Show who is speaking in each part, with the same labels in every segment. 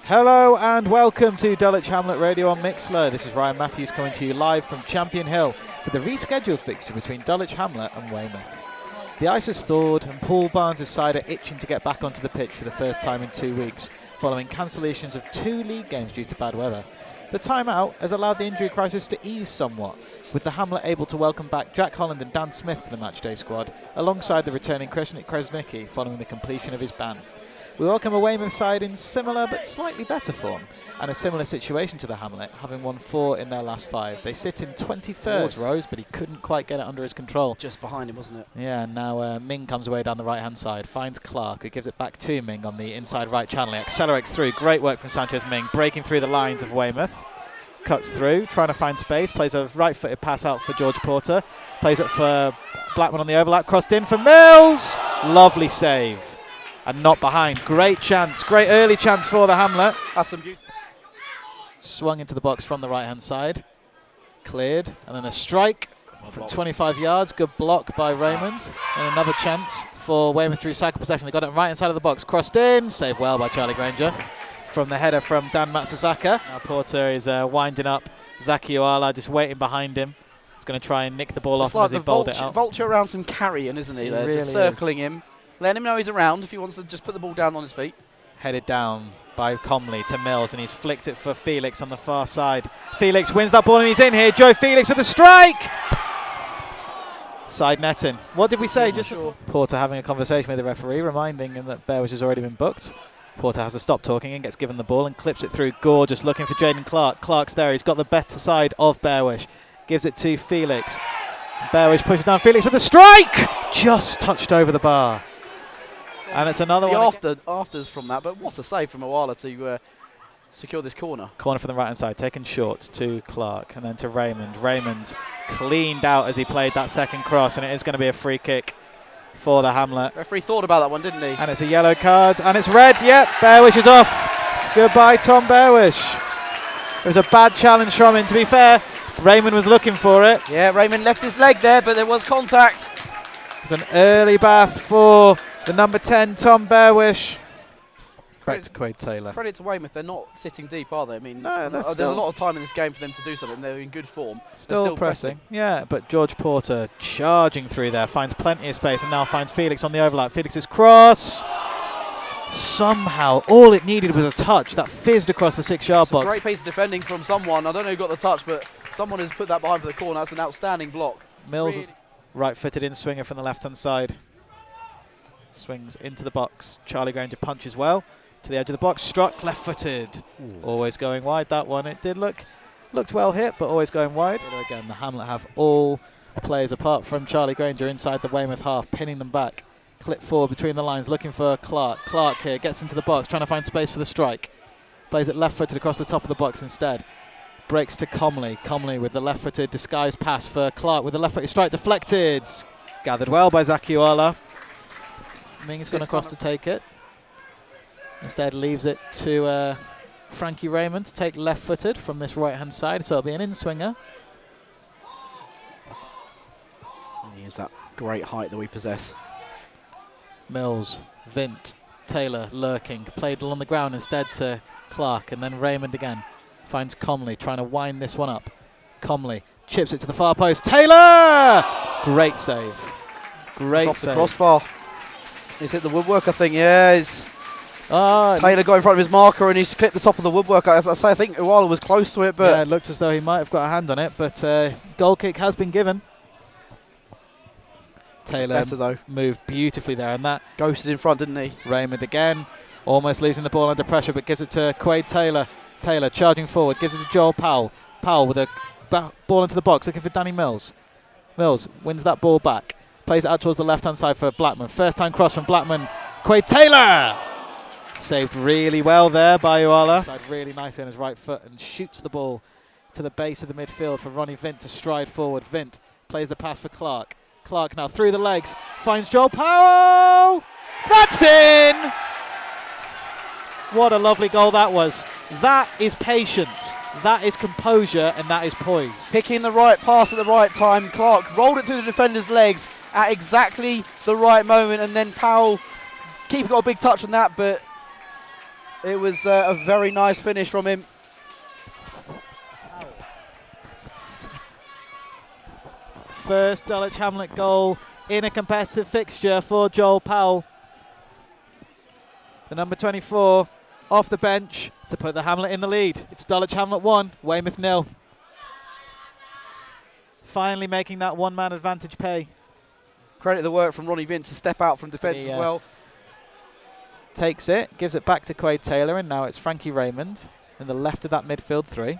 Speaker 1: Hello and welcome to Dulwich Hamlet Radio on Mixler. This is Ryan Matthews coming to you live from Champion Hill with the rescheduled fixture between Dulwich Hamlet and Weymouth. The ice has thawed and Paul Barnes' side are itching to get back onto the pitch for the first time in 2 weeks, following cancellations of 2 league games due to bad weather. The timeout has allowed the injury crisis to ease somewhat, with the Hamlet able to welcome back Jack Holland and Dan Smith to the matchday squad, alongside the returning Kreshnik Kresnicki following the completion of his ban. We welcome a Weymouth side in similar but slightly better form, and a similar situation to the Hamlet, having won 4 in their last 5. They sit in 21st, Rose, but he couldn't quite get it under his control.
Speaker 2: Just behind him, wasn't it?
Speaker 1: Yeah, and now Ming comes away down the right-hand side, finds Clark, who gives it back to Ming on the inside right channel. He accelerates through. Great work from Sanchez Ming, breaking through the lines of Weymouth. Cuts through, trying to find space, plays a right-footed pass out for George Porter, plays it for Blackman on the overlap, crossed in for Mills. Lovely save. And not behind. Great chance. Great early chance for the Hamlet.
Speaker 2: That's some beauty.
Speaker 1: Swung into the box from the right-hand side. Cleared. And then a strike from 25 yards. Good block by Raymond. And another chance for Weymouth to recycle possession. They got it right inside of the box. Crossed in. Saved well by Charlie Granger. From the header from Dan Matsusaka. Now Porter is winding up. Zaki Oala just waiting behind him. He's going to try and nick the ball off him as he bowled it out.
Speaker 2: Vulture around some carrying, isn't he? There,
Speaker 1: really
Speaker 2: just circling him. Letting him know he's around if he wants to just put the ball down on his feet.
Speaker 1: Headed down by Comley to Mills, and he's flicked it for Felix on the far side. Felix wins that ball and he's in here. Joe Felix with a strike! Side netting. What did we say just before? Porter having a conversation with the referee, reminding him that Bale has already been booked. Porter has to stop talking and gets given the ball and clips it through. Gorgeous looking for Jaden Clark. Clark's there. He's got the better side of Bearwish. Gives it to Felix. Bearwish pushes down Felix with a strike! Just touched over the bar. And it's another one.
Speaker 2: Afters from that, but what a save from Oala to secure this corner.
Speaker 1: Corner from the right-hand side, taken short to Clark and then to Raymond. Raymond cleaned out as he played that second cross, and it is going to be a free kick for the Hamlet.
Speaker 2: Referee thought about that one, didn't he?
Speaker 1: And it's a yellow card, and it's red. Yep, Bearwish is off. Goodbye, Tom Bearwish. It was a bad challenge from him, to be fair. Raymond was looking for it.
Speaker 2: Yeah, Raymond left his leg there, but there was contact.
Speaker 1: It's an early bath for the number 10, Tom Bearwish. Back to Quade Taylor.
Speaker 2: Credit to Weymouth, they're not sitting deep, are they? I mean,
Speaker 1: no,
Speaker 2: there's a lot of time in this game for them to do something. They're in good form.
Speaker 1: Still pressing. Yeah, but George Porter charging through there, finds plenty of space and now finds Felix on the overlap. Felix's cross. Somehow, all it needed was a touch that fizzed across the 6-yard box.
Speaker 2: Great piece of defending from someone. I don't know who got the touch, but someone has put that behind for the corner. That's an outstanding block.
Speaker 1: Mills was right-footed in swinger from the left-hand side. Swings into the box. Charlie Granger punches well to the edge of the box. Struck left-footed. Always going wide, that one. It did looked well hit, but always going wide. Again, the Hamlet have all players apart from Charlie Granger inside the Weymouth half, pinning them back. Clip forward between the lines, looking for Clark. Clark here gets into the box, trying to find space for the strike. Plays it left-footed across the top of the box instead. Breaks to Comley. Comley with the left-footed disguised pass for Clark with the left-footed strike deflected. Gathered well by Zaki Oala. Ming's gone across to take it. Instead leaves it to Frankie Raymond to take left-footed from this right-hand side, so it'll be an in-swinger.
Speaker 2: Use that great height that we possess.
Speaker 1: Mills, Vint, Taylor lurking, played along the ground instead to Clark, and then Raymond again. Finds Comley, trying to wind this one up. Comley chips it to the far post. Taylor! Great save. Great
Speaker 2: off
Speaker 1: save.
Speaker 2: The crossbar. He's hit the woodwork, I think. Yeah, Taylor got in front of his marker and he's clipped the top of the woodwork. As I say, I think Oala was close to it, but
Speaker 1: yeah, it looked as though he might have got a hand on it, but goal kick has been given. Taylor moved beautifully there, and that
Speaker 2: ghosted in front, didn't he?
Speaker 1: Raymond again, almost losing the ball under pressure, but gives it to Quade Taylor. Taylor charging forward, gives it to Joel Powell. Powell with a ball into the box, looking for Danny Mills. Mills wins that ball back, plays it out towards the left-hand side for Blackman. First time cross from Blackman. Quade Taylor! Saved really well there by Oala. Really nicely on his right foot and shoots the ball to the base of the midfield for Ronnie Vint to stride forward. Vint plays the pass for Clark. Clark now through the legs, finds Joel Powell! That's in! What a lovely goal that was. That is patience, that is composure, and that is poise.
Speaker 2: Picking the right pass at the right time. Clark rolled it through the defender's legs at exactly the right moment, and then Powell, keeper got a big touch on that, but It was a very nice finish from him.
Speaker 1: First Dulwich Hamlet goal in a competitive fixture for Joel Powell. The number 24 off the bench to put the Hamlet in the lead. It's Dulwich Hamlet 1, Weymouth 0. Finally making that one-man advantage pay.
Speaker 2: Credit the work from Ronnie Vince to step out from defence as well.
Speaker 1: Takes it, gives it back to Quade Taylor, and now it's Frankie Raymond in the left of that midfield three.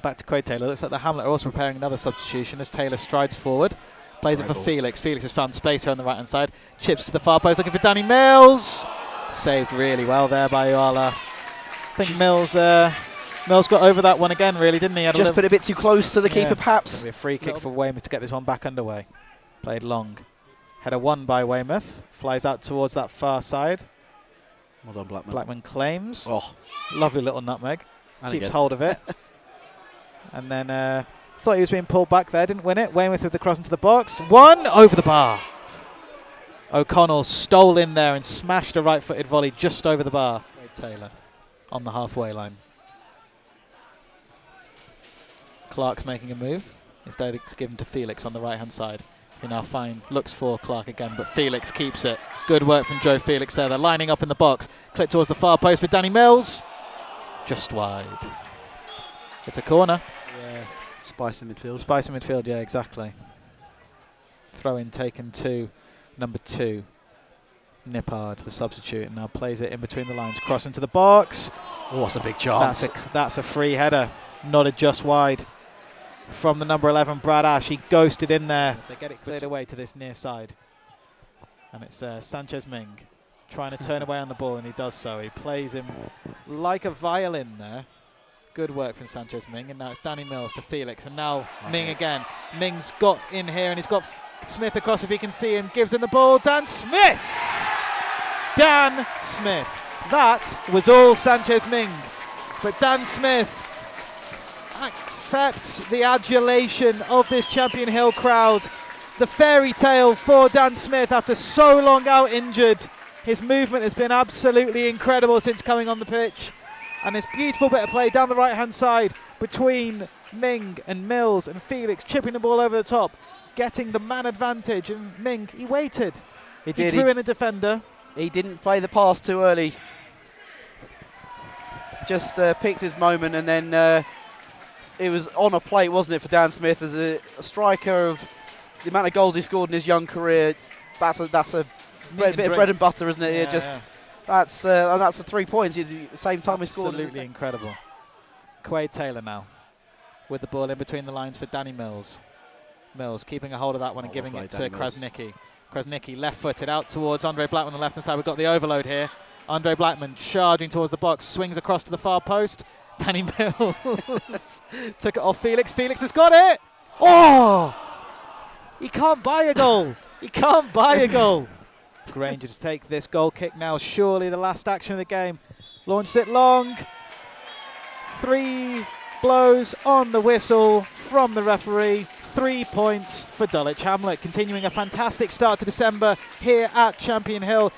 Speaker 1: Back to Quade Taylor. Looks like the Hamlet are also preparing another substitution as Taylor strides forward. Plays it for Felix. Felix has found space here on the right-hand side. Chips to the far post, looking for Danny Mills. Saved really well there by Uala. I think Mills got over that one again, really, didn't he?
Speaker 2: Just put a bit too close to the keeper, perhaps.
Speaker 1: It'll be a free kick for Weymouth to get this one back underway. Played long. Header won by Weymouth. Flies out towards that far side.
Speaker 2: Well done, Blackman.
Speaker 1: Blackman claims.
Speaker 2: Oh,
Speaker 1: lovely little nutmeg.
Speaker 2: And
Speaker 1: keeps
Speaker 2: again.
Speaker 1: hold of it. And then thought he was being pulled back there. Didn't win it. Weymouth with the cross into the box. One over the bar. O'Connell stole in there and smashed a right-footed volley just over the bar. Taylor on the halfway line. Clark's making a move. Instead it's given to Felix on the right-hand side. Who now looks for Clark again, but Felix keeps it. Good work from Joe Felix there. They're lining up in the box. Click towards the far post for Danny Mills. Just wide. It's a corner.
Speaker 2: Yeah. Spice in midfield.
Speaker 1: Spice in midfield, yeah, exactly. Throw in taken to number 2. Nippard, the substitute, and now plays it in between the lines. Cross into the box.
Speaker 2: Oh, that's a big chance.
Speaker 1: That's a free header. Nodded just wide from the number 11, Brad Ash. He ghosted in there. They get it cleared away to this near side. And it's Sanchez Ming trying to turn away on the ball, and he does so. He plays him like a violin there. Good work from Sanchez Ming, and now it's Danny Mills to Felix, and now Ming again. Ming's got in here, and he's got Smith across if he can see him. Gives him the ball. Dan Smith! Dan Smith. That was all Sanchez Ming. But Dan Smith accepts the adulation of this Champion Hill crowd. The fairy tale for Dan Smith after so long out injured. His movement has been absolutely incredible since coming on the pitch. And this beautiful bit of play down the right-hand side between Ming and Mills and Felix, chipping the ball over the top, getting the man advantage. And Ming, he waited. He drew in a defender.
Speaker 2: He didn't play the pass too early. Just picked his moment, and then it was on a plate, wasn't it, for Dan Smith as a striker of the amount of goals he scored in his young career. That's a bit of bread and butter, isn't it?
Speaker 1: Yeah,
Speaker 2: That's the 3 points at the same time he scored.
Speaker 1: Absolutely incredible. Quade Taylor now with the ball in between the lines for Danny Mills. Mills keeping a hold of that one and giving it to Krasnicki. Krasnicki left-footed out towards Andre Blackman on the left-hand side. We've got the overload here. Andre Blackman charging towards the box, swings across to the far post. Danny Mills took it off Felix. Felix has got it. Oh! He can't buy a goal. He can't buy a goal. Granger to take this goal kick now. Surely the last action of the game. Launches it long. 3 blows on the whistle from the referee. 3 points for Dulwich Hamlet, continuing a fantastic start to December here at Champion Hill.